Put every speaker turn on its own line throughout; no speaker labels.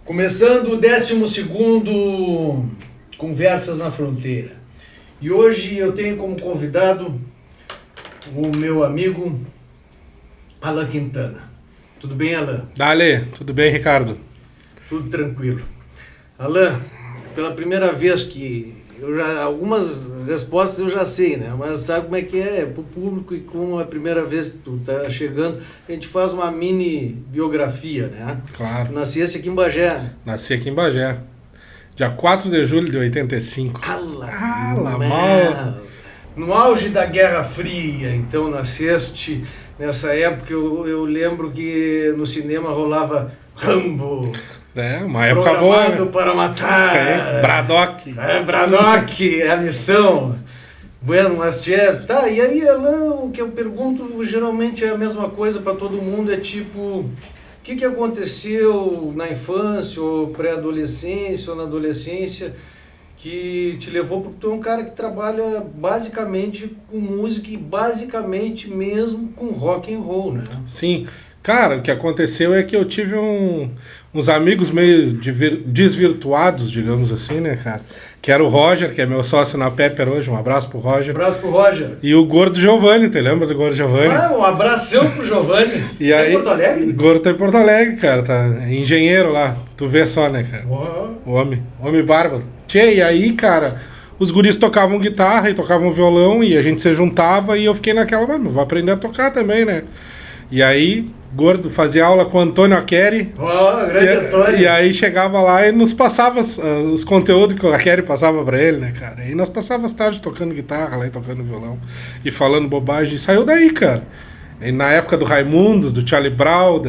Começando o 12º Conversas na Fronteira. E hoje eu tenho como convidado o meu amigo Alan Quintana. Tudo bem, Alan?
Dale, tudo bem, Ricardo?
Tudo tranquilo. Alan, pela primeira vez que algumas respostas eu já sei, né? Mas sabe como é que é pro público e como é a primeira vez que tu tá chegando, a gente faz uma mini biografia, né?
Claro.
Tu nascesse aqui em Bagé.
Nasci aqui em Bagé. Dia 4 de julho de 85.
Mal. No auge da Guerra Fria, então nasceste. Nessa época eu lembro que no cinema rolava Rambo.
É, uma época boa.
Programado para matar.
Braddock.
Braddock, é a missão. Bueno, mas tá, e aí, Alan, o que eu pergunto geralmente é a mesma coisa para todo mundo, é tipo, o que aconteceu na infância, ou pré-adolescência, ou na adolescência, que te levou, porque tu é um cara que trabalha basicamente com música e basicamente mesmo com rock and roll, né?
Sim. Cara, o que aconteceu é que eu tive uns amigos meio desvirtuados, digamos assim, né, cara? Que era o Roger, que é meu sócio na Pepper hoje. Um abraço pro Roger.
Um abraço pro Roger.
E o Gordo Giovanni, te lembra do Gordo Giovanni?
Um abração pro Giovanni.
E
tá
aí,
em Porto Alegre?
O Gordo tá em Porto Alegre, cara. Tá engenheiro lá. Tu vê só, né, cara?
Uau.
Homem bárbaro. Tchê, e aí, cara, os guris tocavam guitarra e tocavam violão e a gente se juntava e eu fiquei naquela, mano, vou aprender a tocar também, né? E aí, Gordo fazia aula com o Antônio Aqueri.
Grande Antônio.
E aí chegava lá e nos passava os conteúdos que o Aqueri passava pra ele, né, cara? E nós passávamos as tardes tocando guitarra lá e tocando violão e falando bobagem. E saiu daí, cara. E na época do Raimundos, do Charlie Brown,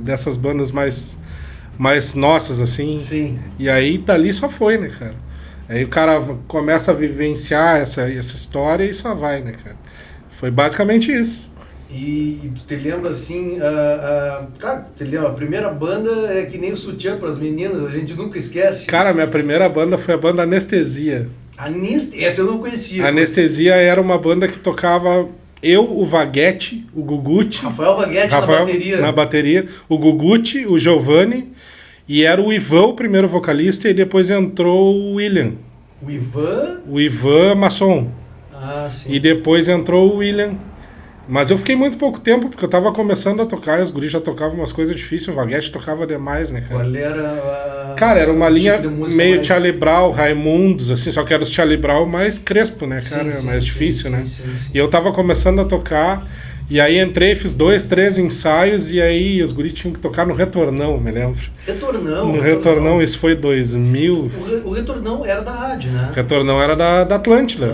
dessas bandas mais nossas, assim.
Sim.
E aí dali só foi, né, cara? Aí o cara começa a vivenciar essa história e só vai, né, cara? Foi basicamente isso.
E tu te lembra assim, cara, te lembra, a primeira banda é que nem o sutiã para as meninas, a gente nunca esquece.
Cara, minha primeira banda foi a banda Anestesia.
Essa eu não conhecia.
A Anestesia era uma banda que tocava eu, o Vaguete, o Guguti.
Rafael Vaguete
na bateria. O Guguti, o Giovanni, e era o Ivan, o primeiro vocalista, e depois entrou o William.
O Ivan?
O Ivan Masson.
Sim.
E depois entrou o William. Mas eu fiquei muito pouco tempo, porque eu tava começando a tocar, e os guris já tocavam umas coisas difíceis, o Vaguete tocava demais, né, cara?
Qual era
Cara, era uma linha
tipo
meio
mais...
Charlie Brown, Raimundos, assim, só que era o Charlie Brown mais crespo, né, cara?
Sim,
mais difícil, né?
Sim.
E eu tava começando a tocar, e aí entrei, fiz 2, 3 ensaios, e aí os guris tinham que tocar no Retornão, me lembro.
Retornão?
No Retornão, isso foi 2000.
O Retornão era da rádio, né?
O Retornão era da Atlântida.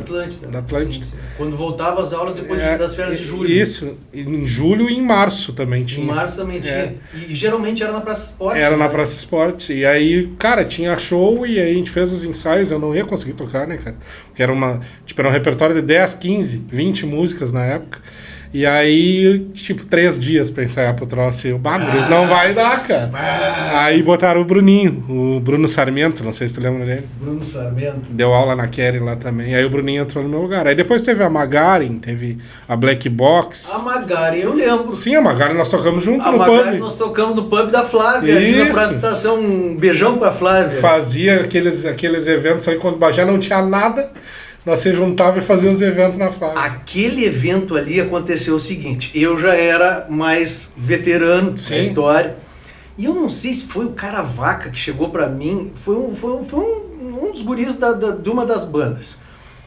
Da Atlântida.
Sim.
Quando voltava às aulas depois das férias de julho.
Isso, em julho e em março também tinha.
Em março também tinha. E geralmente era na Praça Esporte.
Era na Praça Esporte. E aí, cara, tinha show e aí a gente fez os ensaios, eu não ia conseguir tocar, né, cara? Porque era era um repertório de 10, 15, 20 músicas na época. E aí, 3 dias pra ensaiar pro troço. E eu, bagulho, não vai dar, cara. Aí botaram o Bruninho, o Bruno Sarmento, não sei se tu lembra dele.
Bruno Sarmento.
Deu aula na Kerry lá também. Aí o Bruninho entrou no meu lugar. Aí depois teve a Magarin, teve a Black Box.
A Magarin, eu lembro.
Sim, a Magarin nós tocamos junto no
Magarin,
pub.
nós tocamos no pub da Flávia, ali na Praça Estação. Um beijão pra Flávia.
Fazia aqueles eventos aí quando o Bagé não tinha nada. Nós se juntava e fazíamos eventos na Flávia.
Aquele evento ali aconteceu o seguinte, eu já era mais veterano da história, e eu não sei se foi o Caravaca que chegou pra mim, foi um dos guris de uma das bandas,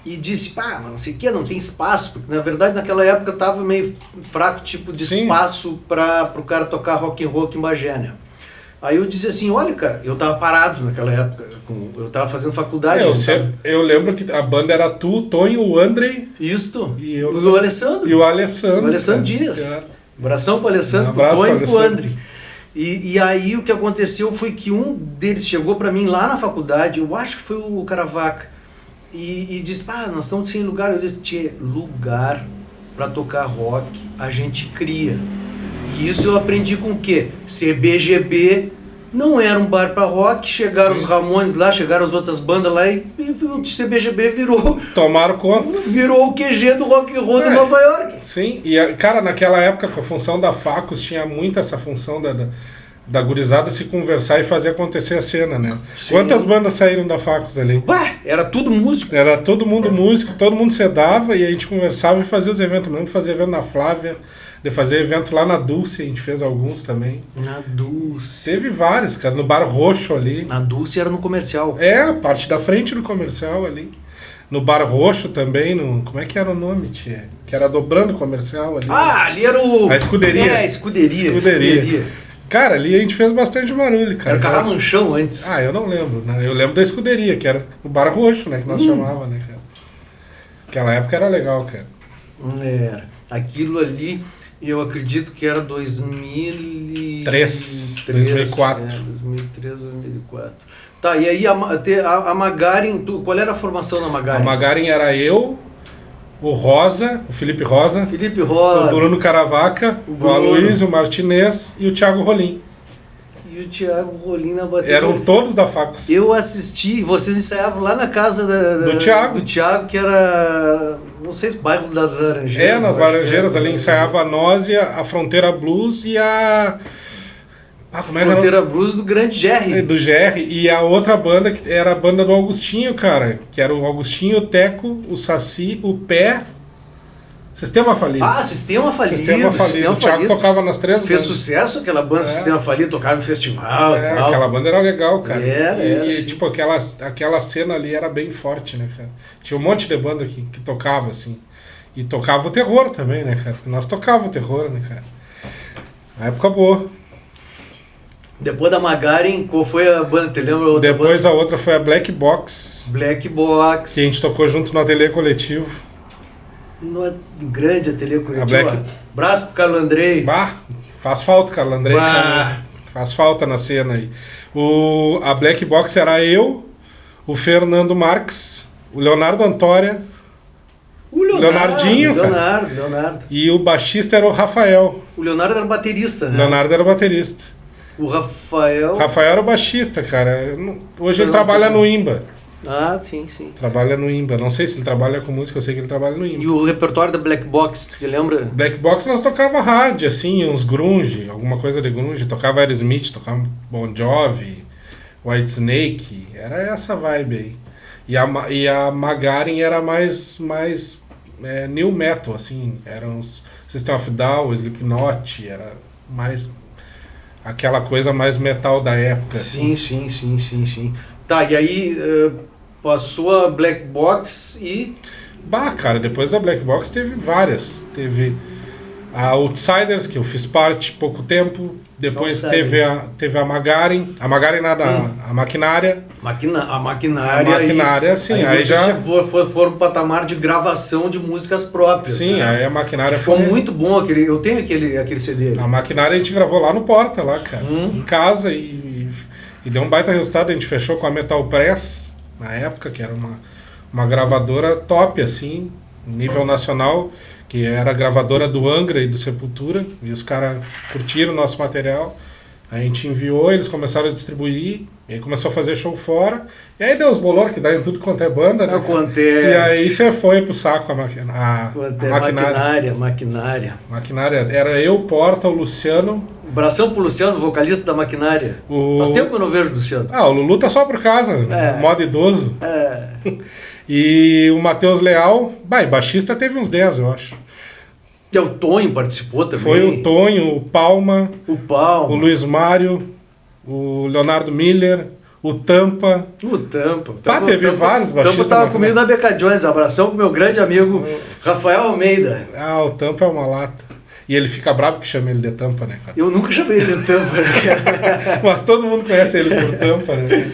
e disse, mas não sei o que, não tem espaço, porque na verdade naquela época tava meio fraco tipo de espaço pro cara tocar rock and roll aqui em Bagé, né? Aí eu disse assim, olha, cara, eu tava parado naquela época, eu tava fazendo faculdade.
Eu lembro que a banda era tu, o Tonho, o Andrei.
Isto.
E
o Alessandro.
E o Alessandro.
O Alessandro Dias. Abração pro Alessandro, pro Tonho e pro Andrei. E aí o que aconteceu foi que um deles chegou pra mim lá na faculdade, eu acho que foi o Caravaca, e disse, nós estamos sem lugar. Eu disse, lugar pra tocar rock a gente cria. E isso eu aprendi com o quê? CBGB não era um bar pra rock, chegaram os Ramones lá, chegaram as outras bandas lá e o CBGB virou...
Tomaram conta.
Virou o QG do rock and roll de Nova York.
Sim, e cara, naquela época com a função da Facos tinha muito essa função da gurizada se conversar e fazer acontecer a cena, né?
Sim.
Quantas bandas saíram da Facos ali?
Ué, era tudo músico.
Era todo mundo músico, todo mundo sedava e a gente conversava e fazia os eventos. Eu lembro de fazer evento na Flávia, de fazer evento lá na Dulce, a gente fez alguns também.
Na Dulce.
Teve vários, cara, no Bar Roxo ali.
Na Dulce era no comercial.
É, a parte da frente do comercial ali. No Bar Roxo também, no... Como é que era o nome, tia? Que era dobrando o comercial ali.
Ah, ali era o...
A escuderia.
É, escuderia.
Cara, ali a gente fez bastante barulho, cara.
Era o Carramanchão antes.
Ah, eu não lembro, né? Eu lembro da escuderia, que era o Bar Roxo, né? Que nós chamava, né, cara? Aquela época era legal, cara.
Era. Aquilo ali, eu acredito que era 2003,
2004.
2003, 2004. Tá, e aí a Magarin, qual era a formação da Magarin?
A Magarin era eu, o Rosa, o Felipe Rosa,
Rosa,
o Bruno Caravaca, o Aloysio Martinez e o Thiago Rolim.
E o Thiago Rolim na bateria.
Eram todos da Facos.
Eu assisti, vocês ensaiavam lá na casa
do Thiago,
que era, não sei se bairro das Laranjeiras.
É, nas Laranjeiras ali, ensaiava a Nós, a Fronteira Blues e a...
Fronteira Blues do Grande Jerry.
Do Jerry. E a outra banda, que era a banda do Augustinho, cara. Que era o Augustinho, o Teco, o Saci, o Pé. Sistema Falido.
Ah, Sistema Falido.
O Thiago tocava nas três bandas.
Fez sucesso aquela banda Sistema Falido, tocava em festival e tal.
Aquela banda era legal, cara.
Era,
tipo, aquela cena ali era bem forte, né, cara? Tinha um monte de banda que tocava, assim. E tocava o terror também, né, cara? Nós tocava o terror, né, cara? Uma época boa.
Depois da Magarin, qual foi a banda? Te lembra a outra
Depois
banda?
A outra foi a Black Box.
Black Box.
Que a gente tocou junto no Ateliê Coletivo.
No grande Ateliê Coletivo. Braço pro Carlos Andrei.
Bah, faz falta, Carlos Andrei. Cara, faz falta na cena aí. A Black Box era eu, o Fernando Marques, o Leonardo Antória.
O
Leonardinho,
Leonardo.
E o baixista era o Rafael.
O Leonardo era baterista, né?
Leonardo era baterista.
O Rafael
era o baixista, cara. Hoje ele trabalha no IMBA.
Ah, sim.
Trabalha no IMBA. Não sei se ele trabalha com música, eu sei que ele trabalha no IMBA.
E o repertório da Black Box, você lembra?
Black Box nós tocava hard, assim, uns grunge, alguma coisa de grunge. Tocava Aerosmith, tocava Bon Jovi, Whitesnake. Era essa vibe aí. E a Magarin era mais new metal, assim. Era uns System of Down, Slipknot, era mais... Aquela coisa mais metal da época.
Sim.
Assim.
Tá, e aí passou a Black Box e...
Bah, cara, depois da Black Box teve várias. Teve a Outsiders, que eu fiz parte pouco tempo. Depois teve a Magarin. A Magarin nada, a Maquinária.
A Maquinária,
sim.
Aí
já
foram pro patamar de gravação de músicas próprias.
Sim,
né?
Aí a Maquinária
ficou muito bom. Eu tenho aquele CD.
A Maquinária a gente gravou lá no Porta, lá, cara. Em casa e deu um baita resultado. A gente fechou com a Metal Press, na época, que era uma gravadora top, assim, nível nacional, que era a gravadora do Angra e do Sepultura, e os caras curtiram o nosso material. A gente enviou, eles começaram a distribuir, e aí começou a fazer show fora, e aí deu os bolores que dá em tudo quanto é banda, né?
Acontece.
E aí você foi pro saco a
Maquinária.
Maquinária. Era eu, Porta, o Luciano.
Abração pro Luciano, vocalista da Maquinária. Faz tempo que eu não vejo o Luciano.
O Lulu tá só por casa, modo idoso. E o Matheus Leal, baixista teve uns 10, eu acho.
E o Tonho participou também.
Foi o Tonho, o Palma,
o
Luiz Mário, o Leonardo Miller, o Tampa. Teve vários baixistas.
O Tampa tava comigo na Beca Jones. Abração pro meu grande amigo Rafael Almeida.
O Tampa é uma lata. E ele fica bravo que chama ele de Tampa, né, cara?
Eu nunca chamei ele de Tampa, né, cara?
Mas todo mundo conhece ele por Tampa, né?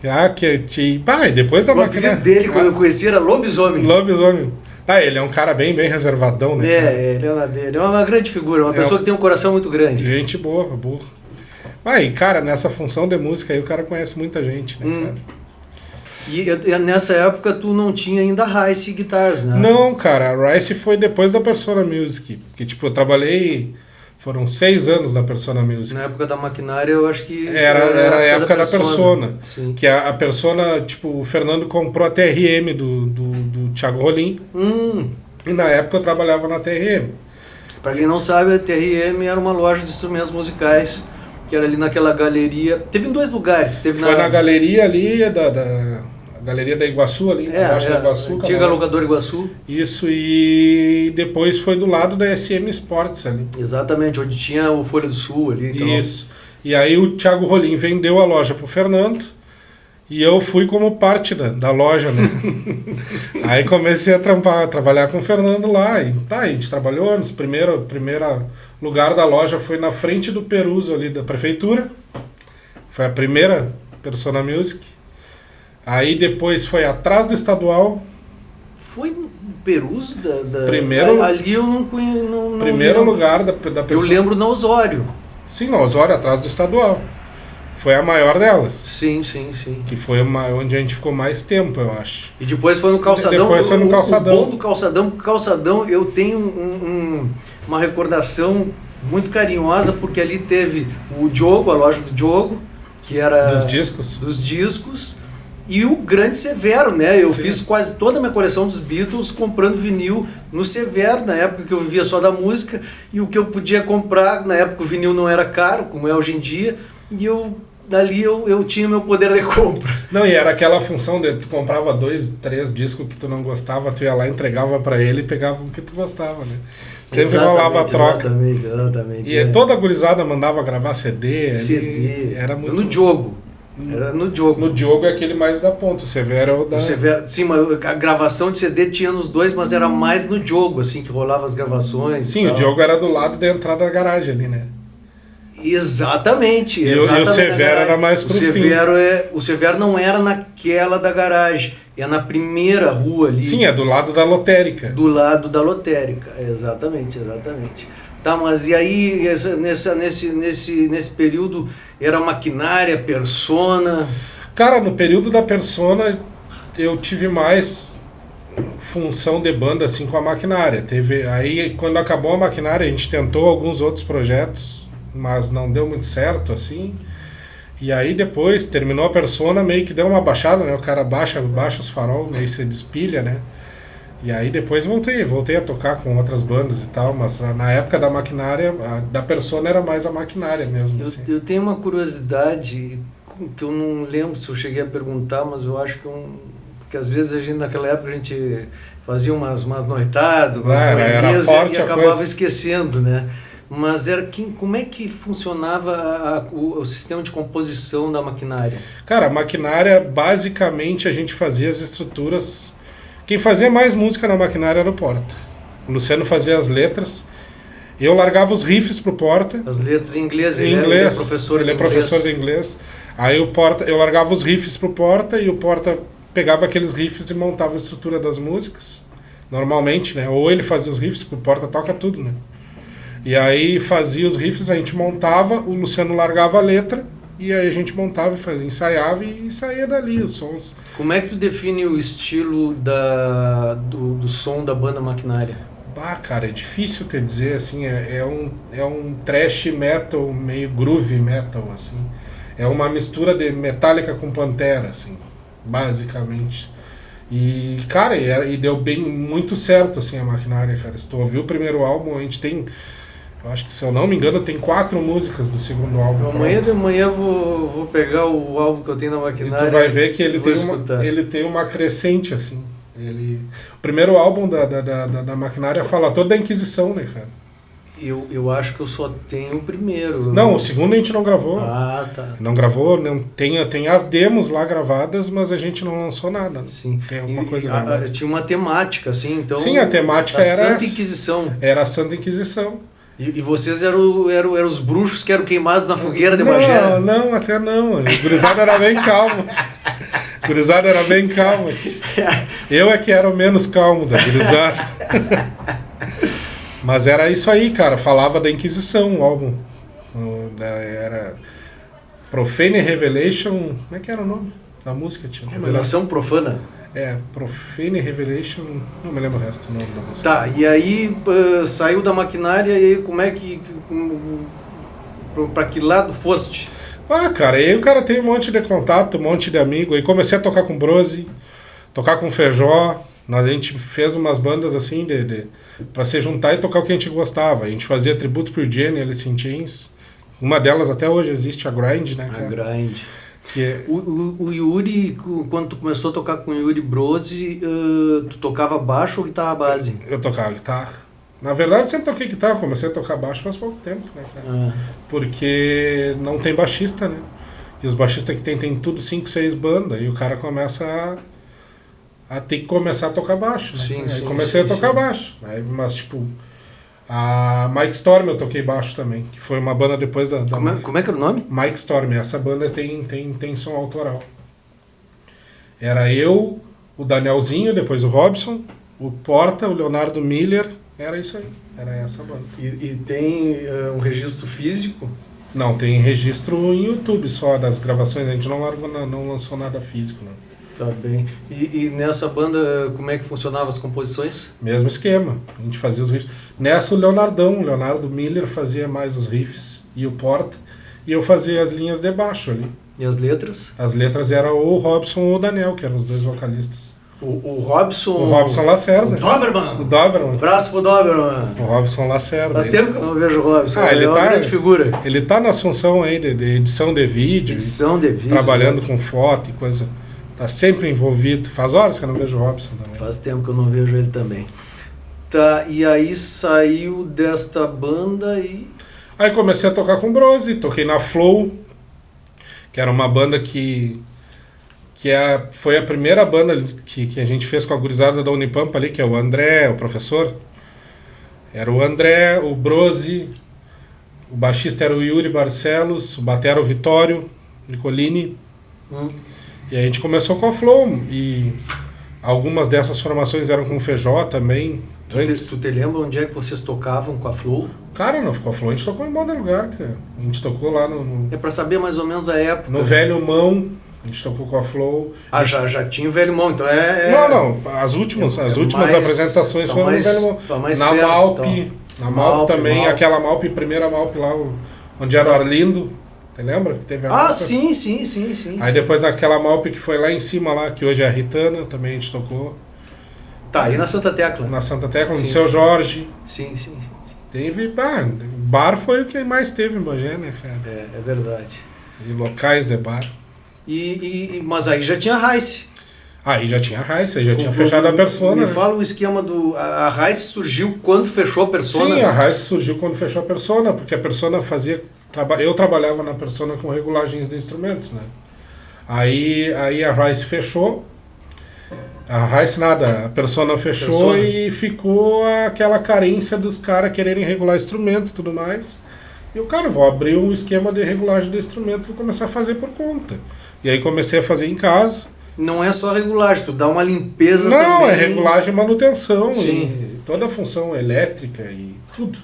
E depois da
máquina dele, quando eu conheci, era Lobisomem.
Ele é um cara bem reservadão, né?
Ele é uma grande figura, uma pessoa que tem um coração muito grande.
Gente boa. E cara, nessa função de música aí o cara conhece muita gente, né, cara?
E nessa época tu não tinha ainda Rice Guitars, né?
Não, cara, a Rice foi depois da Persona Music. Porque, tipo, eu trabalhei... Foram 6 anos na Persona Music.
Na época da Maquinária, eu acho que...
Era a época da Persona.
Sim.
Que a Persona, tipo, o Fernando comprou a TRM do Thiago Rolim. E na época eu trabalhava na TRM.
Pra quem não sabe, a TRM era uma loja de instrumentos musicais que era ali naquela galeria. Teve em 2 lugares. Teve
Foi na galeria ali, a galeria da Iguaçu ali, embaixo da Iguaçu.
Antiga locadora Iguaçu.
Isso, e depois foi do lado da SM Sports ali.
Exatamente, onde tinha o Folha do Sul ali. Então.
Isso. E aí o Thiago Rolim vendeu a loja pro Fernando e eu fui como parte da loja, né? Aí comecei a trabalhar com o Fernando lá. E a gente trabalhou. Primeiro lugar da loja foi na frente do Peruso ali da prefeitura. Foi a primeira Persona Music. Aí depois foi atrás do estadual.
Foi no Peruso
Primeiro,
ali eu não conheço. Não
primeiro
lembro.
lugar da Persona.
Eu lembro na Osório.
Sim, na Osório, atrás do estadual. Foi a maior delas.
Sim.
Que foi onde a gente ficou mais tempo, eu acho.
E depois foi no Calçadão.
Depois foi no Calçadão.
O bom do Calçadão, porque o Calçadão eu tenho uma recordação muito carinhosa, porque ali teve o Diogo, a loja do Diogo, que era...
Dos discos.
E o grande Severo, né? Eu
Sim.
fiz quase toda a minha coleção dos Beatles comprando vinil no Severo, na época que eu vivia só da música, e o que eu podia comprar, na época o vinil não era caro, como é hoje em dia, e dali eu tinha meu poder de compra.
Não, e era aquela função de tu comprava 2, 3 discos que tu não gostava, tu ia lá, entregava pra ele e pegava o que tu gostava, né? Sempre rolava a troca.
Exatamente.
E toda a gurizada mandava gravar CD.
CD.
Era muito...
No Diogo. Era no Diogo.
No Diogo é aquele mais da ponta, o Severo é o da...
O Severo, sim, mas a gravação de CD tinha nos dois, mas era mais no Diogo, assim, que rolava as gravações.
Sim, o Diogo era do lado da entrada da garagem ali, né?
Exatamente.
E o Severo era mais pro fim.
O Severo não era naquela da garagem, é na primeira rua ali.
Sim, é do lado da lotérica.
Do lado da lotérica, exatamente. Tá, mas e aí, nesse período, era maquinária, Persona?
Cara, no período da Persona, eu tive mais função de banda, assim, com a maquinária. Aí, quando acabou a maquinária, a gente tentou alguns outros projetos, mas não deu muito certo, assim. E aí, depois, terminou a Persona, meio que deu uma baixada, né? O cara baixa os farol, meio se despilha, né? E aí depois voltei a tocar com outras bandas e tal, mas na época da maquinária, da Persona era mais a maquinária mesmo. Assim.
Eu tenho uma curiosidade que eu não lembro se eu cheguei a perguntar, mas eu acho que às vezes naquela época a gente fazia umas noitadas, umas boemias e acabava esquecendo, né? Mas como é que funcionava o sistema de composição da maquinária?
Cara, a maquinária, basicamente, a gente fazia as estruturas. Quem fazia mais música na maquinária era o Porta. O Luciano fazia as letras. Eu largava os riffs pro Porta.
As letras em inglês, ele é professor
de inglês. Aí eu largava os riffs pro Porta e o Porta pegava aqueles riffs e montava a estrutura das músicas. Normalmente, né? Ou ele fazia os riffs, porque o Porta toca tudo, né? E aí fazia os riffs, a gente montava, o Luciano largava a letra, e aí a gente montava, ensaiava e saía dali os sons.
Como é que tu define o estilo do som da banda Maquinária?
Cara, é difícil te dizer, assim, é um thrash metal, meio groove metal, assim. É uma mistura de Metallica com Pantera, assim, basicamente. E, cara, e deu muito certo, assim, a Maquinária, cara. Se tu ouviu o primeiro álbum, a gente tem... Eu acho que, se eu não me engano, tem 4 músicas do segundo álbum.
Amanhã de manhã eu vou pegar o álbum que eu tenho na Maquinária.
E tu vai ver que ele tem uma crescente, assim. O primeiro álbum da Maquinária fala toda da Inquisição, né, cara?
Eu acho que eu só tenho o primeiro.
Não, o segundo a gente não gravou.
Ah, tá.
Não gravou, tem as demos lá gravadas, mas a gente não lançou nada.
Sim.
Tem alguma coisa gravada.
Tinha uma temática, assim, então...
Sim, a temática era...
Santa Inquisição.
Era a Santa Inquisição.
E vocês eram os bruxos que eram queimados na fogueira de Bagé?
Não, até não. O gurizada era bem calmo. O gurizada era bem calmo. Eu é que era o menos calmo da gurizada. Mas era isso aí, cara. Falava da Inquisição, o álbum. Era Profane Revelation. Como é que era o nome da música? Tio?
Revelação Profana.
Profane Revelation, não me lembro o resto do nome da música.
Tá, e aí saiu da Maquinária e aí como é que... pra que lado foste?
Cara, aí o cara tem um monte de contato, um monte de amigo. Aí comecei a tocar com Brose, tocar com Feijó. A gente fez umas bandas assim pra se juntar e tocar o que a gente gostava. A gente fazia tributo pro Jenny, Alice in Chains, Uma delas até hoje existe, a Grind, né, cara?
A Grind.
Que é...
O Yuri, quando tu começou a tocar com o Yuri Brose, tu tocava baixo ou guitarra base?
Eu tocava guitarra. Na verdade, sempre toquei guitarra, comecei a tocar baixo faz pouco tempo, né, cara? Porque não tem baixista, né? E os baixistas que tem tudo 5, 6 bandas, e o cara começa a ter que começar a tocar baixo, né?
Sim,
Aí
sim,
comecei a tocar baixo. Aí, mas, tipo, a Mike Storm eu toquei baixo também, que foi uma banda depois da
Como é que era o nome?
Mike Storm. Essa banda tem som autoral. Era eu, o Danielzinho, depois o Robson, o Porta, o Leonardo Miller. Era isso aí, era essa banda.
E tem um registro físico?
Não, tem registro em YouTube só das gravações, a gente não lançou nada físico, não.
Tá bem. E nessa banda, como é que funcionavam as composições?
Mesmo esquema, a gente fazia os riffs. Nessa o Leonardo Miller fazia mais os riffs e o Porta, e eu fazia as linhas de baixo ali.
E as letras?
As letras eram o Robson ou o Daniel, que eram os dois vocalistas.
O Robson...
O Robson Lacerda.
O Doberman.
O Doberman.
Abraço pro Doberman.
O Robson Lacerda.
Faz tempo que eu não vejo o Robson.
Ele
é uma grande figura.
Ele tá na função aí de edição de vídeo.
Edição de vídeo.
Trabalhando com foto e coisa. Tá sempre envolvido. Faz horas que eu não vejo o Robson também.
Faz tempo que eu não vejo ele também. Tá, e aí saiu desta banda e...
Aí comecei a tocar com o Brose. Toquei na Flow, que era uma banda foi a primeira banda que a gente fez com a gurizada da Unipampa ali, que é o André, o professor. Era o André, o Brose, o baixista era o Yuri Barcelos, o batera era o Vitório Nicolini. E a gente começou com a Flow, e algumas dessas formações eram com o Feijó também.
Tu te lembra onde é que vocês tocavam com a Flow?
Cara, não ficou a Flow, a gente tocou em um monte de lugar, cara. A gente tocou lá no...
É pra saber mais ou menos a época.
No Velho Mão, a gente tocou com a Flow.
Ah, já tinha o Velho Mão, então
Não, as últimas apresentações foram no Velho Mão. Na
perto,
Malp,
então.
na Malp também, aquela Malp, primeira Malp lá, onde era o Arlindo. Você lembra que teve a Malp?
Sim.
Aí depois naquela Malp que foi lá em cima, lá, que hoje é a Ritana, também a gente tocou.
Tá, aí na Santa Tecla.
Na Santa Tecla, no Seu Jorge.
Sim.
Teve, bar foi o que mais teve em Bagé, né, cara?
É verdade.
E locais de bar.
Mas aí já tinha Raice.
Aí já tinha Raice, aí já tinha fechado a Persona.
Me fala o esquema do... A Raice surgiu quando fechou a Persona?
Sim, a Raice surgiu quando fechou a Persona, porque a Persona fazia... Eu trabalhava na Persona com regulagens de instrumentos, né? Aí a Raice fechou. A Persona fechou e ficou aquela carência dos caras quererem regular instrumento e tudo mais. E o cara, vou abrir um esquema de regulagem de instrumento, vou começar a fazer por conta. E aí comecei a fazer em casa.
Não é só regulagem, tu dá uma limpeza também.
Não, é regulagem e manutenção. E toda a função elétrica e tudo.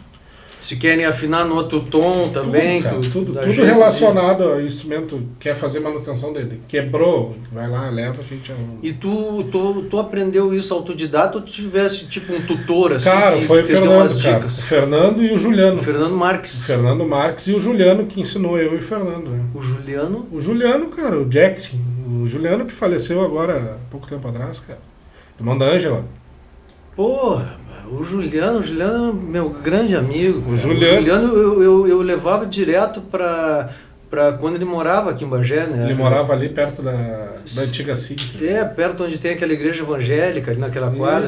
Se querem afinar no outro tom também.
Tudo relacionado ao instrumento, quer fazer manutenção dele. Quebrou, vai lá, leva, a gente...
E tu aprendeu isso autodidata ou tu tivesse tipo um tutor assim?
Cara, foi o Fernando, cara. O Fernando e o Juliano.
O Fernando Marques.
O Fernando Marques e o Juliano que ensinou eu e o Fernando. Né?
O Juliano?
O Juliano, cara, o Jackson. O Juliano que faleceu agora, há pouco tempo atrás, cara. Irmão da Ângela.
Porra, o Juliano é meu grande amigo.
O Juliano
eu levava direto pra quando ele morava aqui em Bagé, né?
Ele morava ali perto da antiga Cintas.
Perto onde tem aquela igreja evangélica, ali naquela quadra.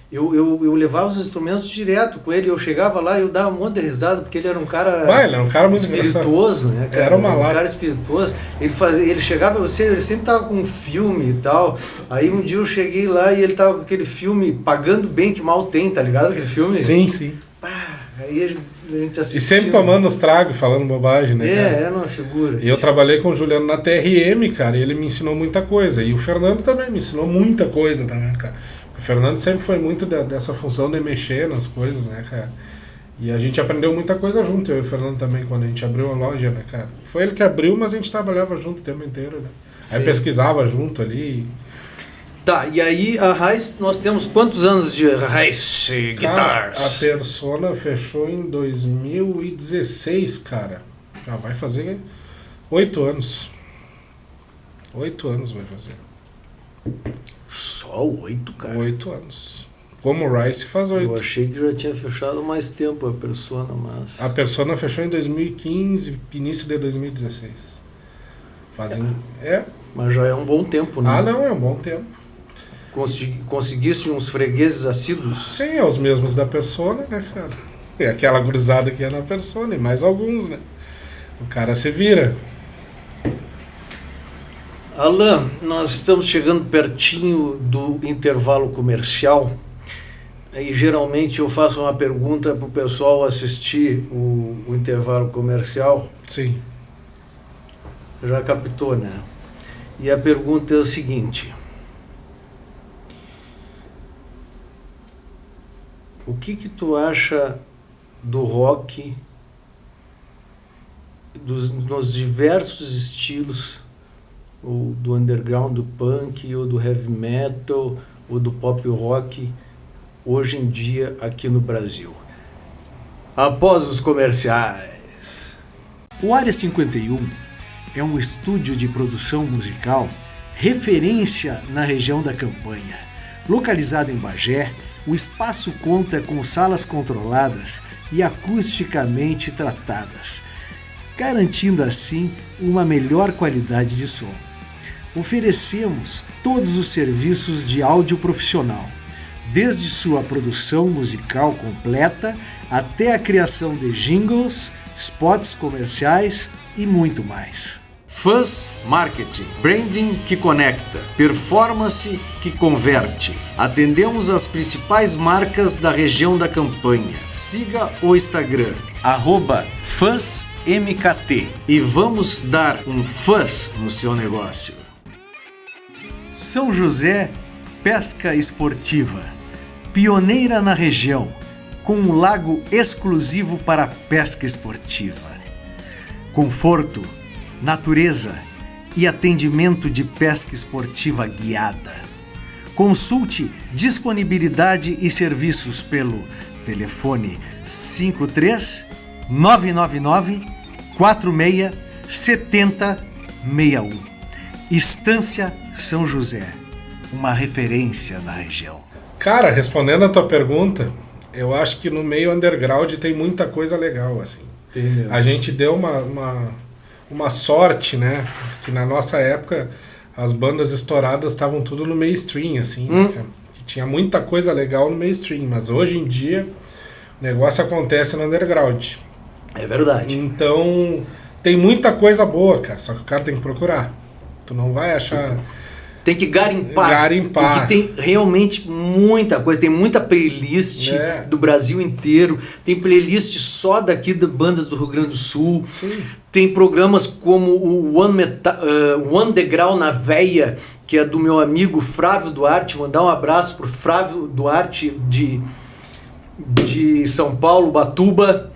Eu levava os instrumentos direto com ele. Eu chegava lá e eu dava um monte de risada, porque ele era um cara,
ele era um cara muito
espirituoso, né, cara?
Era um
cara espirituoso. ele chegava, ele sempre tava com um filme e tal. Aí um dia eu cheguei lá e ele tava com aquele filme Pagando Bem Que Mal Tem, tá ligado? Aquele filme?
Sim.
Aí a gente assistia.
E sempre tomando os tragos, falando bobagem, né, cara?
Era uma figura.
E eu trabalhei com o Juliano na TRM, cara, e ele me ensinou muita coisa. E o Fernando também me ensinou muita coisa também, cara. O Fernando sempre foi muito dessa função de mexer nas coisas, né, cara? E a gente aprendeu muita coisa junto, eu e o Fernando também, quando a gente abriu a loja, né, cara? Foi ele que abriu, mas a gente trabalhava junto o tempo inteiro, né? Sim. Aí pesquisava junto ali.
Tá, e aí a Raice, nós temos quantos anos de Raice Guitars?
A Persona fechou em 2016, cara. Já vai fazer 8 anos. 8 anos vai fazer.
Só 8, cara?
8 anos. Como o Rice faz 8.
Eu achei que já tinha fechado mais tempo a Persona, mas...
A Persona fechou em 2015, início de 2016. Fazem...
Mas já é um bom tempo, né?
Ah, não, é um bom tempo.
Conseguisse uns fregueses assíduos?
Sim, é os mesmos da Persona, né, cara? É aquela gurizada que é na Persona, e mais alguns, né? O cara se vira.
Alan, nós estamos chegando pertinho do intervalo comercial e geralmente eu faço uma pergunta para o pessoal assistir o intervalo comercial.
Sim.
Já captou, né? E a pergunta é o seguinte: o que tu acha do rock, nos diversos estilos, ou do underground, do punk, ou do heavy metal, ou do pop rock, hoje em dia aqui no Brasil? Após os comerciais. O Área 51 é um estúdio de produção musical referência na região da Campanha. Localizado em Bagé, o espaço conta com salas controladas e acusticamente tratadas, garantindo assim uma melhor qualidade de som. Oferecemos todos os serviços de áudio profissional, desde sua produção musical completa até a criação de jingles, spots comerciais e muito mais. Fuzz Marketing, branding que conecta, performance que converte. Atendemos as principais marcas da região da Campanha. Siga o Instagram, @FuzzMKT, e vamos dar um fuzz no seu negócio. São José Pesca Esportiva, pioneira na região, com um lago exclusivo para pesca esportiva. Conforto, natureza e atendimento de pesca esportiva guiada. Consulte disponibilidade e serviços pelo telefone 53 999 46 70 61. Estância São José, uma referência na região.
Cara, respondendo a tua pergunta, eu acho que no meio underground tem muita coisa legal, assim.
Entendeu?
A gente deu uma sorte, né? Que na nossa época as bandas estouradas estavam tudo no mainstream, assim, né, cara? Tinha muita coisa legal no mainstream, mas hoje em dia o negócio acontece no underground.
É verdade.
Então tem muita coisa boa, cara, só que o cara tem que procurar. Tu não vai achar...
Tem que garimpar. Porque tem realmente muita coisa. Tem muita playlist do Brasil inteiro. Tem playlist só daqui de bandas do Rio Grande do Sul.
Sim.
Tem programas como o One Degrau na Veia, que é do meu amigo Flávio Duarte. Mandar um abraço pro Flávio Duarte de São Paulo, Batuba.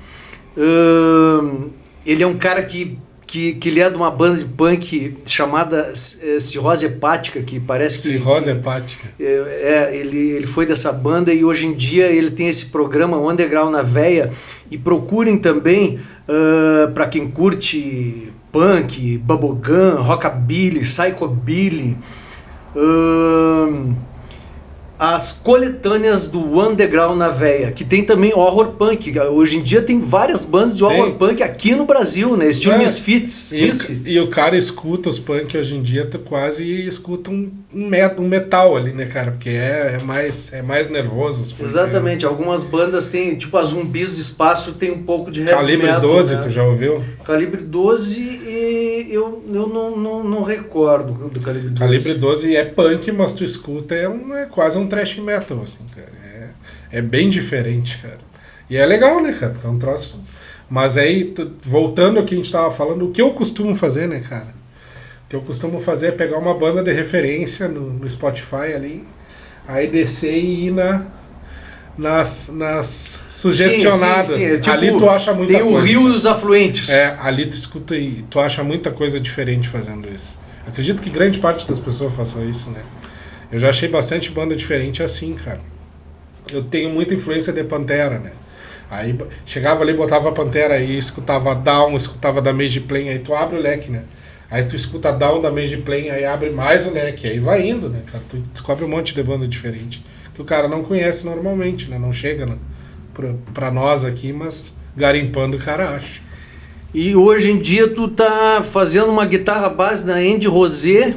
Ele é um cara que ele é de uma banda de punk chamada Cirrose Hepática, que parece que...
Cirrose Hepática.
Ele foi dessa banda e hoje em dia ele tem esse programa Underground na Veia. E procurem também, para quem curte punk, bubblegum, rockabilly, psychobilly, as coletâneas do Underground na Veia, que tem também horror punk. Hoje em dia tem várias bandas de horror punk aqui no Brasil, né? Estilo Misfits.
E o cara escuta os punk hoje em dia, tu quase escuta um metal ali, né, cara? Porque é mais nervoso.
Exatamente. Algumas bandas têm, tipo a Zumbis do Espaço, tem um pouco de heavy
Calibre
metal,
12,
né?
Tu já ouviu?
Calibre 12, eu não recordo do Calibre 12.
Calibre 12 é punk, mas tu escuta, é quase um thrash metal, assim, cara. É bem diferente, cara. E é legal, né, cara? Porque é um troço. Mas aí, voltando ao que a gente tava falando, o que eu costumo fazer, né, cara? O que eu costumo fazer é pegar uma banda de referência no Spotify ali, aí descer e ir nas sugestionadas. Sim, tipo, ali tu acha muita coisa.
Tem o rio e os afluentes.
Ali tu escuta e tu acha muita coisa diferente fazendo isso. Acredito que grande parte das pessoas façam isso, né? Eu já achei bastante banda diferente assim, cara. Eu tenho muita influência de Pantera, né? Aí chegava ali, botava a Pantera aí, escutava Down, escutava Damage Plan, aí tu abre o leque, né? Aí tu escuta Down da Mage Plane, aí abre mais o leque, aí vai indo, né, cara? Tu descobre um monte de banda diferente, que o cara não conhece normalmente, né? Não chega pra nós aqui, mas garimpando o cara acha.
E hoje em dia tu tá fazendo uma guitarra base na Andy Rosé,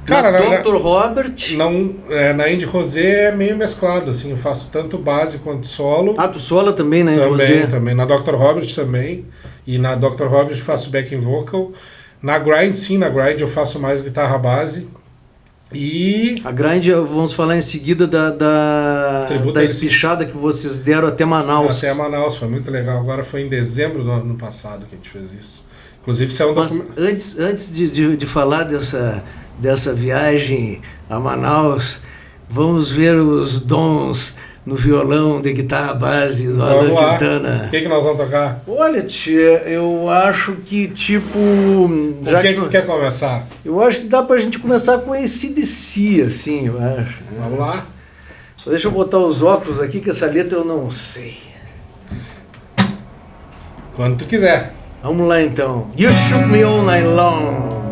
cara,
na Dr. Robert.
Não, na Andy Rosé é meio mesclado, assim, eu faço tanto base quanto solo.
Ah, tu sola também na Andy Rosé?
Também, na Dr. Robert também, e na Dr. Robert faço backing vocal. Na Grind, sim, na Grind eu faço mais guitarra base. E...
A Grind, vamos falar em seguida da espichada que vocês deram até Manaus.
Até Manaus, foi muito legal. Agora foi em dezembro do ano passado que a gente fez isso. Inclusive, isso é um
Mas antes de falar dessa viagem a Manaus, vamos ver os dons no violão de guitarra base do Alan Quintana.
O que nós vamos tocar?
Olha, tia, eu acho que tipo...
O que tu quer começar?
Eu acho que dá pra gente começar com esse AC/DC, assim, eu acho.
Vamos lá.
Só deixa eu botar os óculos aqui, que essa letra eu não sei.
Quando tu quiser.
Vamos lá então. You shook me all night long.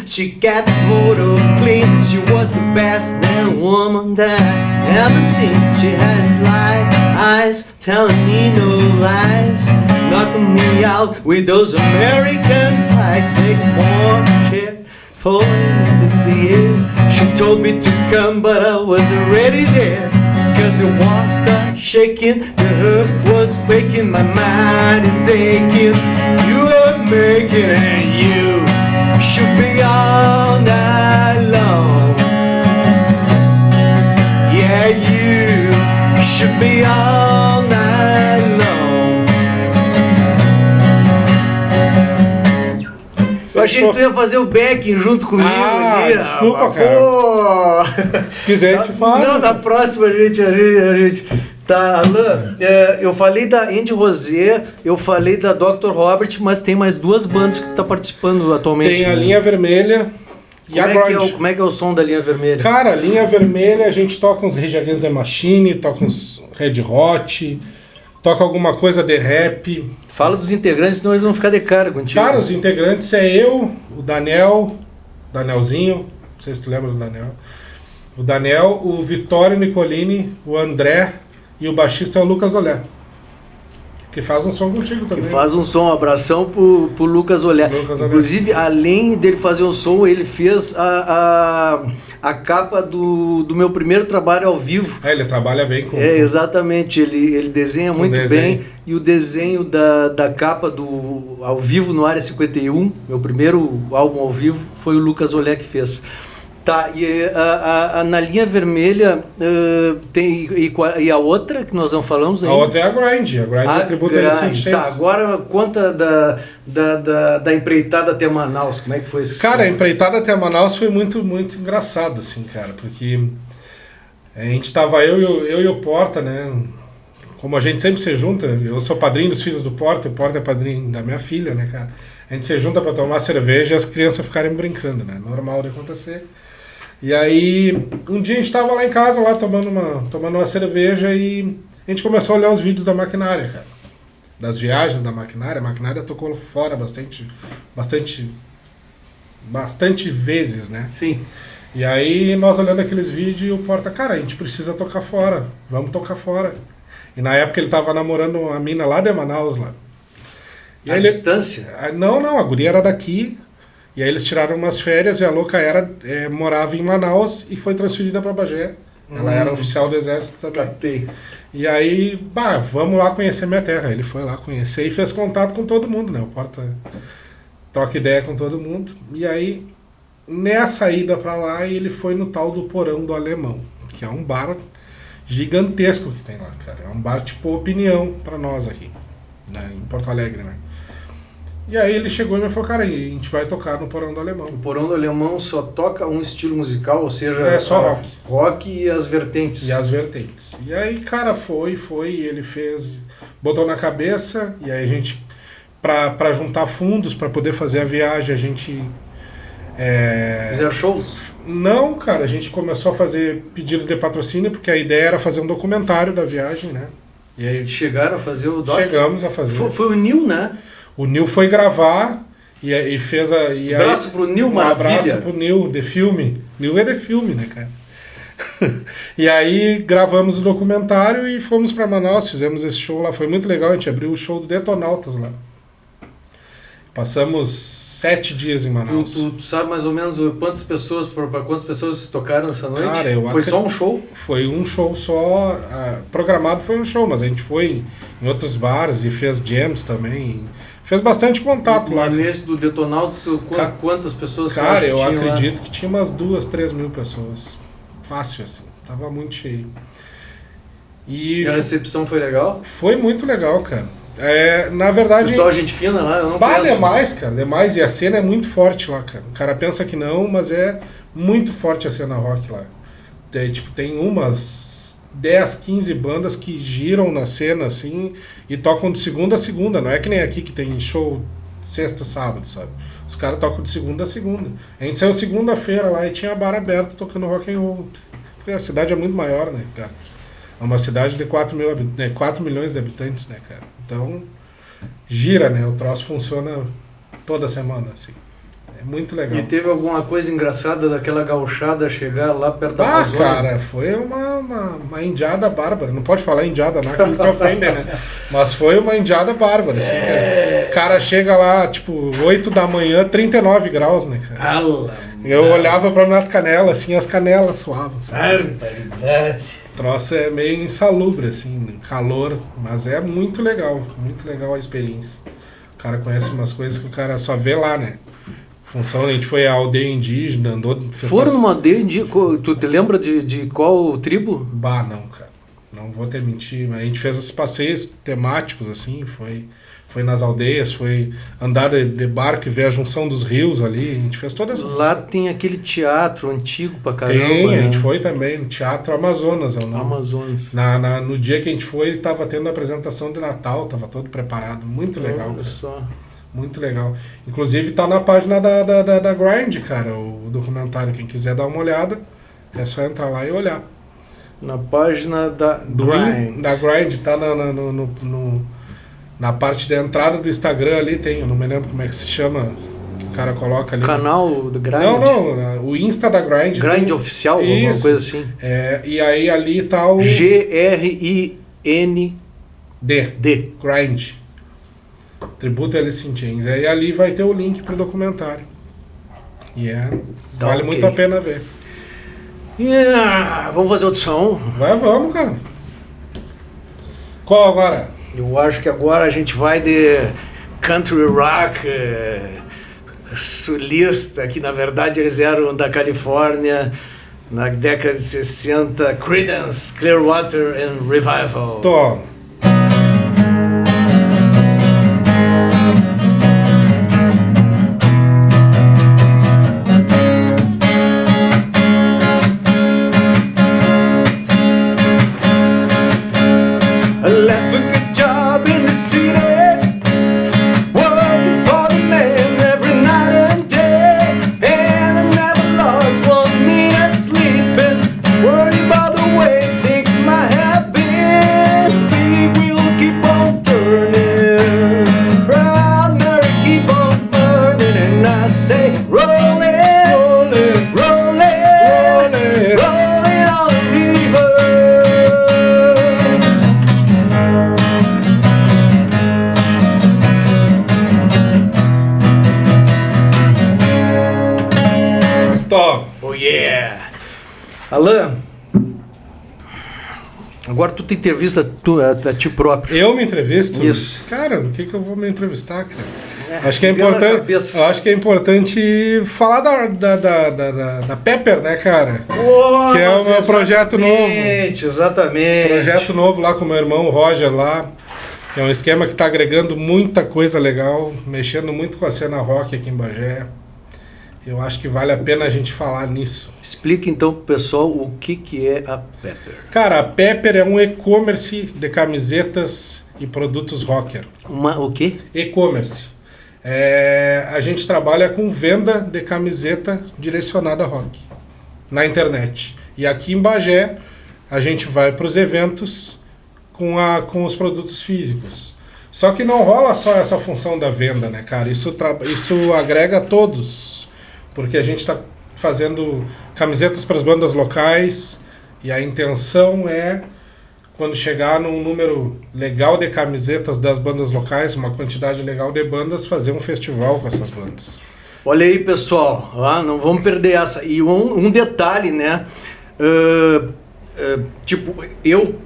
She got the motor clean. She was the best damn woman that I ever seen. She had sly eyes, telling me no lies, knocking me out with those American ties. Take more shit, falling into the air. She told me to come, but I was already there. Cause the walls started shaking, the earth was quaking, my mind is aching. You are making and you should be all night long. Yeah, you should be all night long. Eu achei que tu ia fazer o backing junto comigo.
Desculpa, cara.
Pô.
Quiser, te falo.
Não, na próxima a gente... Tá, Alan, eu falei da Andy Rosé, eu falei da Dr. Robert, mas tem mais duas bandas que tá participando atualmente.
Tem a Linha Vermelha e a Grind.
Como é que é o som da Linha Vermelha?
Cara, a Linha Vermelha a gente toca uns Rage Against the Machine, toca uns Red Hot, toca alguma coisa de rap.
Fala dos integrantes, senão eles vão ficar de cara contigo.
Cara, os integrantes é eu, o Danielzinho, não sei se tu lembra do Daniel. O Daniel, o Vitório Nicolini, o André e o baixista é o Lucas Olé, que faz um som contigo também.
Que faz um som, abração pro Lucas Olé. Inclusive, além dele fazer um som, ele fez a capa do meu primeiro trabalho ao vivo.
Ele trabalha bem com...
exatamente, ele desenha muito bem. E o desenho da capa do ao vivo no Área 51, meu primeiro álbum ao vivo, foi o Lucas Olé que fez. Tá, e na Linha Vermelha tem e a outra que nós não falamos ainda?
A outra é a Grind. A Grind é tributo a Alice.
Tá, agora conta da empreitada até Manaus, como é que foi isso?
Cara, a empreitada até Manaus foi muito, muito engraçado, assim, cara, porque a gente tava eu e o Porta, né, como a gente sempre se junta, eu sou padrinho dos filhos do Porta, o Porta é padrinho da minha filha, né, cara, a gente se junta pra tomar cerveja e as crianças ficarem brincando, né, normal de acontecer. E aí, um dia a gente tava lá em casa, lá tomando uma cerveja e a gente começou a olhar os vídeos da Maquinária, cara. Das viagens da Maquinária. A Maquinária tocou fora bastante vezes, né?
Sim.
E aí, nós olhando aqueles vídeos e o Porta, cara, a gente precisa tocar fora, vamos tocar fora. E na época ele tava namorando a mina lá de Manaus, lá.
A distância?
Não, a guria era daqui. E aí eles tiraram umas férias e a louca morava em Manaus e foi transferida para Bagé. Ela era oficial do exército também.
Captei.
E aí, vamos lá conhecer minha terra. Ele foi lá conhecer e fez contato com todo mundo, né? O Porta troca ideia com todo mundo. E aí, nessa ida para lá, ele foi no tal do Porão do Alemão, que é um bar gigantesco que tem lá, cara. É um bar tipo Opinião para nós aqui, né? Em Porto Alegre, né? E aí ele chegou e me falou, cara, a gente vai tocar no Porão do Alemão.
O Porão do Alemão só toca um estilo musical, ou seja...
É só rock.
Rock e as vertentes.
E aí, cara, foi, ele fez... Botou na cabeça, e aí a gente para juntar fundos para poder fazer a viagem, a gente...
Fizeram shows?
Não, cara, a gente começou a fazer pedido de patrocínio, porque a ideia era fazer um documentário da viagem, né? E aí,
chegaram a fazer o doc?
Chegamos a fazer.
Foi o Nil, né?
O Nil foi gravar e fez a... E
abraço
aí,
pro Nil, maravilha.
Abraço pro Nil, de filme. Nil é de filme, né, cara? E aí gravamos o documentário e fomos para Manaus, fizemos esse show lá, foi muito legal, a gente abriu o show do Detonautas lá. Passamos 7 dias em Manaus.
Tu sabe mais ou menos quantas pessoas, para quantas pessoas tocaram essa noite?
Cara,
foi só um show?
Foi um show só, programado foi um show, mas a gente foi em outros bares e fez jams também. Fez bastante contato lá.
Nesse do Detonautas, quantas pessoas?
Cara, eu acredito lá? Que tinha umas 2-3 mil pessoas. Fácil, assim. Tava muito cheio. E
a recepção foi legal?
Foi muito legal, cara. Na verdade...
Pessoal, gente fina lá, eu não conheço.
Demais, cara. Demais. E a cena é muito forte lá, cara. O cara pensa que não, mas é muito forte a cena rock lá. Tem umas 10, 15 bandas que giram na cena, assim, e tocam de segunda a segunda. Não é que nem aqui que tem show sexta, sábado, sabe? Os caras tocam de segunda a segunda. A gente saiu segunda-feira lá e tinha a bar aberta tocando rock and roll. Porque a cidade é muito maior, né, cara? É uma cidade de 4 milhões de habitantes, né, cara? Então, gira, né? O troço funciona toda semana, assim. É muito legal.
E teve alguma coisa engraçada daquela gauchada chegar lá perto da Amazônia?
Cara, foi uma indiada bárbara. Não pode falar indiada, não, que eles se ofendem, né? Mas foi uma indiada bárbara, assim, cara. O cara chega lá, tipo, 8 da manhã, 39 graus, né, cara? Eu olhava pra minhas canelas, assim, as canelas suavam, sabe? O troço é meio insalubre, assim, calor, mas é muito legal a experiência. O cara conhece umas coisas que o cara só vê lá, né? Função, a gente foi à aldeia indígena, andou...
Foram numa aldeia indígena? Tu te lembra de qual tribo?
Bah, não, cara. Não vou ter mentir, mas a gente fez os passeios temáticos, assim, foi nas aldeias, foi andar de barco e ver a junção dos rios ali, a gente fez todas essas...
Lá tem aquele teatro antigo pra caramba,
Tem,
né?
A gente foi também, no Teatro Amazonas, é o nome.
Amazonas.
No dia que a gente foi, tava tendo a apresentação de Natal, tava todo preparado, muito legal, cara.
Só.
Muito legal. Inclusive tá na página da Grind, cara, o documentário. Quem quiser dar uma olhada, é só entrar lá e olhar.
Na página da Grind.
Da Grind, tá na parte da entrada do Instagram ali, tem, eu não me lembro como é que se chama, que o cara coloca ali.
Canal do Grind?
Não, o Insta da Grind.
Grind tem, oficial, alguma coisa assim.
E aí ali tá o...
Grind.
Grind. Tributo a Alice in Chains. Aí ali vai ter o link pro documentário. E vale muito a pena ver.
Vamos fazer outro som?
Vamos, cara. Qual agora?
Eu acho que agora a gente vai de country rock sulista, que na verdade eles eram da Califórnia na década de 60, Creedence Clearwater and Revival.
Toma.
Alan, agora tu te entrevista a ti próprio.
Eu me entrevisto?
Isso.
Cara, o que eu vou me entrevistar, cara? Acho que é importante falar da Pepper, né, cara?
Oh,
que é o meu projeto novo.
Exatamente.
Projeto novo lá com meu irmão Roger lá. É um esquema que tá agregando muita coisa legal, mexendo muito com a cena rock aqui em Bagé. Eu acho que vale a pena a gente falar nisso.
Explica então pro pessoal o que é a Pepper.
Cara, a Pepper é um e-commerce de camisetas e produtos rocker.
O quê?
E-commerce. A gente trabalha com venda de camiseta direcionada a rock na internet. E aqui em Bagé, a gente vai para os eventos com os produtos físicos. Só que não rola só essa função da venda, né, cara? Isso agrega a todos. Porque a gente está fazendo camisetas para as bandas locais e a intenção é, quando chegar num número legal de camisetas das bandas locais, uma quantidade legal de bandas, fazer um festival com essas bandas.
Olha aí, pessoal, não vamos perder essa. E um detalhe, né? Tipo,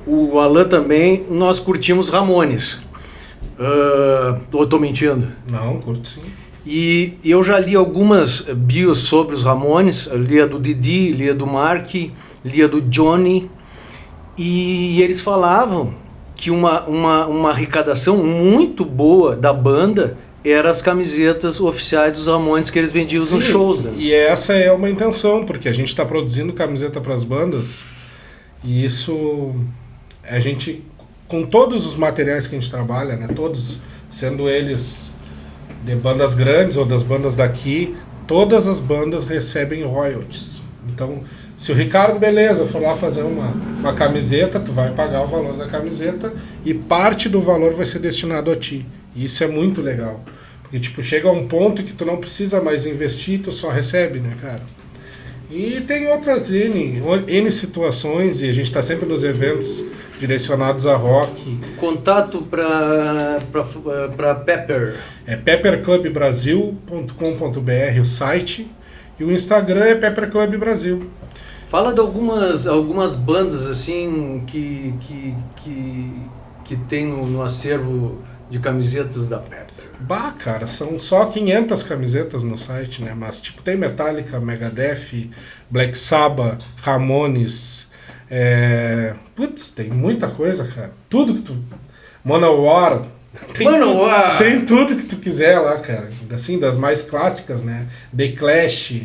o Alan também, nós curtimos Ramones. Ou tô mentindo?
Não, curto sim.
E eu já li algumas bios sobre os Ramones, li a do Didi, li a do Mark, li a do Johnny, e eles falavam que uma arrecadação muito boa da banda eram as camisetas oficiais dos Ramones que eles vendiam nos shows. Né?
E essa é uma intenção, porque a gente está produzindo camiseta para as bandas, e isso a gente, com todos os materiais que a gente trabalha, né, todos, sendo eles de bandas grandes ou das bandas daqui, todas as bandas recebem royalties. Então, se o Ricardo, beleza, for lá fazer uma camiseta, tu vai pagar o valor da camiseta e parte do valor vai ser destinado a ti. E isso é muito legal. Porque, tipo, chega a um ponto que tu não precisa mais investir, tu só recebe, né, cara? E tem outras N situações, e a gente está sempre nos eventos direcionados a rock.
Contato para Pepper.
É pepperclubbrasil.com.br o site, e o Instagram é Pepper Club Brasil.
Fala de algumas bandas assim que tem no acervo de camisetas da Pepper.
Bah, cara, são só 500 camisetas no site, né? Mas tipo, tem Metallica, Megadeth, Black Sabbath, Ramones, tem muita coisa, cara. Tudo que tu... Manowar, tem tudo que tu quiser lá, cara. Assim, das mais clássicas, né? The Clash,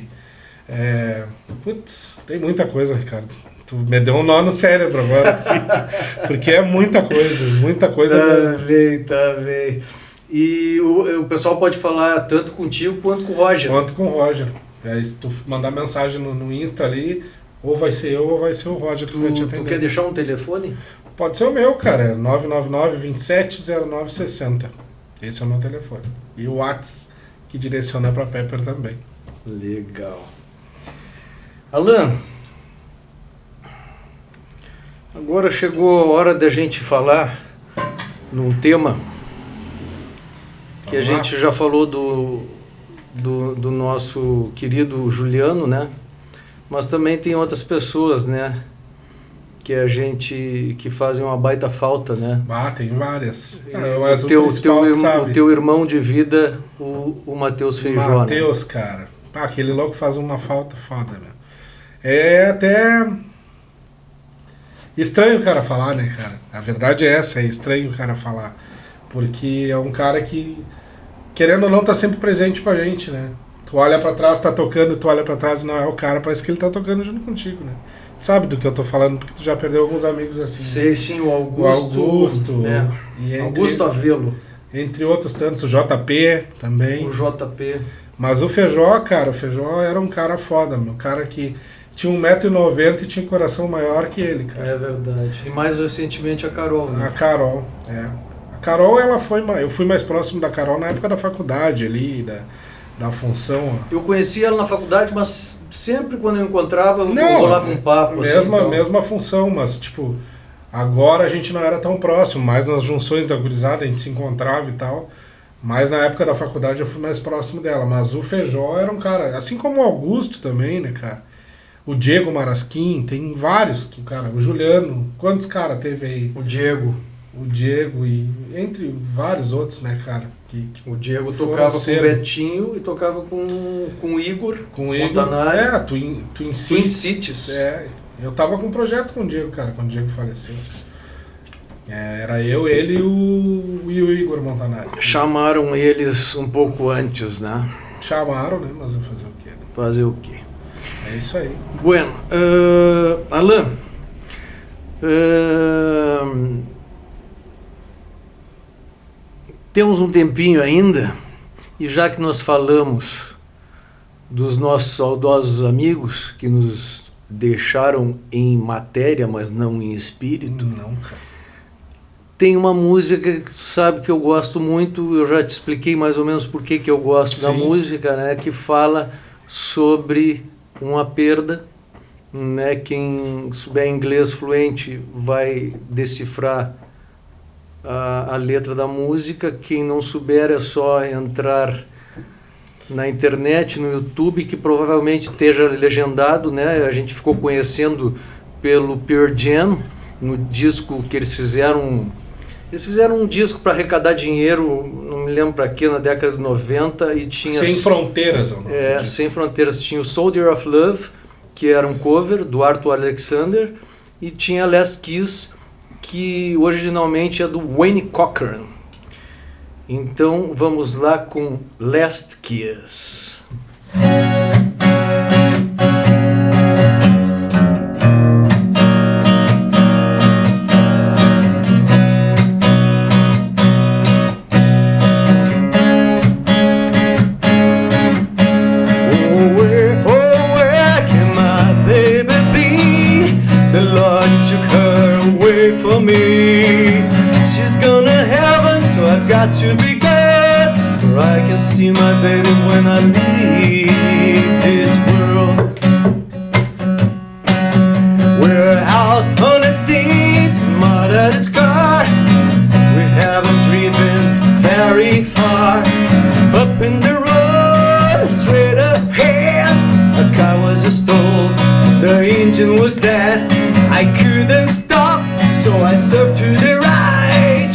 tem muita coisa, Ricardo. Tu me deu um nó no cérebro agora, assim, porque é muita coisa mesmo.
Tá bem. E o pessoal pode falar tanto contigo quanto com o Roger.
Quanto com o Roger. Se tu mandar mensagem no Insta ali, ou vai ser eu ou vai ser o Roger.
Tu quer deixar um telefone?
Pode ser o meu, cara. É 999-270960. Esse é o meu telefone. E o WhatsApp, que direciona para Pepper também.
Legal. Alan, agora chegou a hora da gente falar num tema que a gente já falou do nosso querido Juliano, né? Mas também tem outras pessoas, né? Que fazem uma baita falta, né?
Tem várias.
Mas o teu irmão de vida, o Matheus Feijó.
Matheus, né? Cara. Aquele louco faz uma falta foda, né? É até estranho o cara falar, né, cara? A verdade é essa, é estranho o cara falar. Porque é um cara que, querendo ou não, tá sempre presente com a gente, né? Tu olha pra trás, tá tocando, tu olha pra trás e não é o cara, parece que ele tá tocando junto contigo, né? Sabe do que eu tô falando, porque tu já perdeu alguns amigos assim.
Sei, sim, o Augusto. Augusto Avelo.
Entre outros tantos, o JP também.
O JP.
Mas o Feijó, cara, era um cara foda, meu. Um cara que tinha 1,90 m e tinha um coração maior que ele, cara.
É verdade. E mais recentemente a Carol, né?
A Carol, A Carol, eu fui mais próximo da Carol na época da faculdade ali, da função.
Eu conhecia ela na faculdade, mas sempre quando eu encontrava, rolava um papo.
Mesma função, mas tipo, agora a gente não era tão próximo, mais nas junções da gurizada a gente se encontrava e tal. Mas na época da faculdade eu fui mais próximo dela. Mas o Feijó era um cara, assim como o Augusto também, né, cara? O Diego Marasquim, tem vários, cara. O Juliano, quantos caras teve aí?
O Diego
e entre vários outros, né, cara?
O Diego tocava com o Betinho e tocava com o Igor.
Com o Igor. Montanari.
Twin Cities.
Eu tava com um projeto com o Diego, cara, quando o Diego faleceu. Era eu, ele e o Igor Montanari.
Chamaram eles um pouco antes, né?
Chamaram, né? Mas fazer o quê?
Fazer o quê?
É isso aí.
Bueno, Alan, Temos um tempinho ainda, e já que nós falamos dos nossos saudosos amigos que nos deixaram em matéria, mas não em espírito.
Não, cara.
Tem uma música que tu sabe que eu gosto muito, eu já te expliquei mais ou menos por que eu gosto da música, né? Que fala sobre uma perda, né? Quem souber inglês fluente vai decifrar a letra da música, quem não souber é só entrar na internet, no YouTube, que provavelmente esteja legendado, né? A gente ficou conhecendo pelo Pearl Jam, no disco que eles fizeram um disco para arrecadar dinheiro, não me lembro para quê, na década de 90, e tinha...
Sem Fronteiras.
Sem Fronteiras. Tinha o Soldier of Love, que era um cover do Arthur Alexander, e tinha Last Kiss, que originalmente é do Wayne Cochran. Então vamos lá com Last Kiss. To be good, for I can see my baby when I leave this world. We're out on a date, mud at its car. We haven't driven very far. Up in the road, straight ahead, a car was stalled, the engine was dead. I couldn't stop, so I swerved to the right.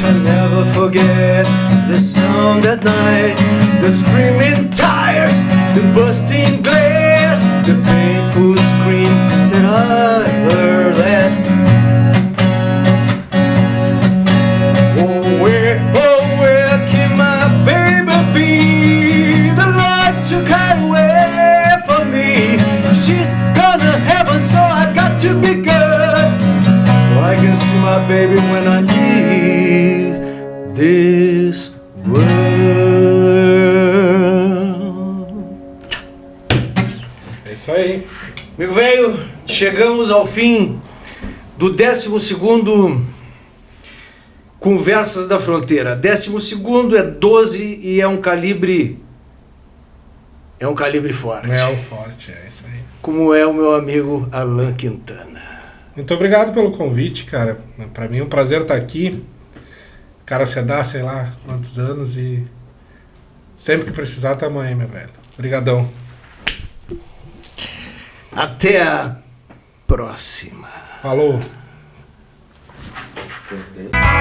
I'll never forget the sound at night, the screaming tires, the busting glass, the painful scream that I heard last. Oh, where can my baby be? The light took her away from me. She's gone to heaven, so I've got to be good. I can see my baby when I leave this world.
É isso aí.
Amigo velho, chegamos ao fim do 12º Conversas da Fronteira. 12º é 12 e é um calibre forte.
É um forte, é isso aí.
Como é o meu amigo Alan Quintana.
Muito obrigado pelo convite, cara. Pra mim é um prazer estar aqui. Cara, você dá, sei lá, quantos anos e sempre que precisar, tamo aí, meu velho. Obrigadão.
Até a próxima.
Falou.
Okay.